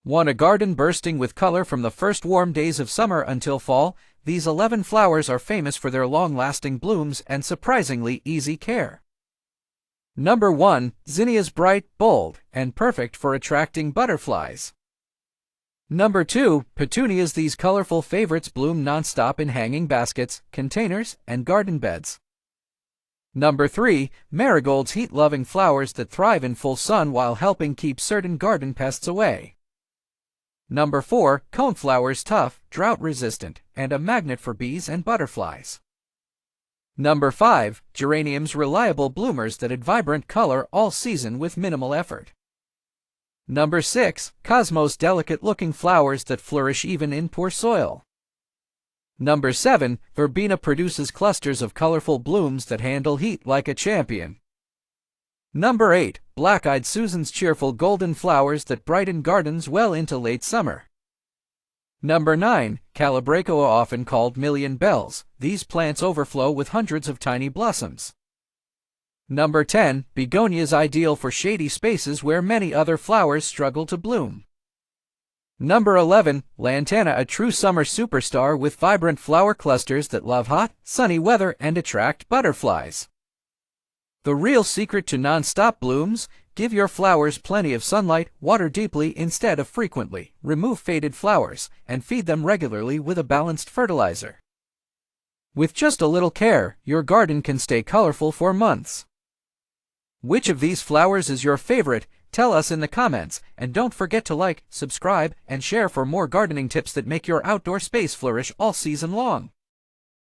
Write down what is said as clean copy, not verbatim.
Want a garden bursting with color from the first warm days of summer until fall? These 11 flowers are famous for their long-lasting blooms and surprisingly easy care. Number 1. Zinnias, bright, bold, and perfect for attracting butterflies. Number 2. Petunias. These colorful favorites bloom nonstop in hanging baskets, containers, and garden beds. Number 3. Marigolds, heat-loving flowers that thrive in full sun while helping keep certain garden pests away. Number 4. Coneflowers, tough, drought-resistant, and a magnet for bees and butterflies. Number 5. Geraniums, reliable bloomers that add vibrant color all season with minimal effort. Number 6. Cosmos, delicate-looking flowers that flourish even in poor soil. Number 7. Verbena produces clusters of colorful blooms that handle heat like a champion. Number 8. Black-eyed Susans, cheerful golden flowers that brighten gardens well into late summer. Number 9. Calabrachoa, often called million bells. These plants overflow with hundreds of tiny blossoms. Number 10. Begonias, ideal for shady spaces where many other flowers struggle to bloom. Number 11. Lantana, a true summer superstar with vibrant flower clusters that love hot, sunny weather and attract butterflies. The real secret to non-stop blooms: give your flowers plenty of sunlight, water deeply instead of frequently, remove faded flowers, and feed them regularly with a balanced fertilizer. With just a little care, your garden can stay colorful for months. Which of these flowers is your favorite? Tell us in the comments, and don't forget to like, subscribe, and share for more gardening tips that make your outdoor space flourish all season long.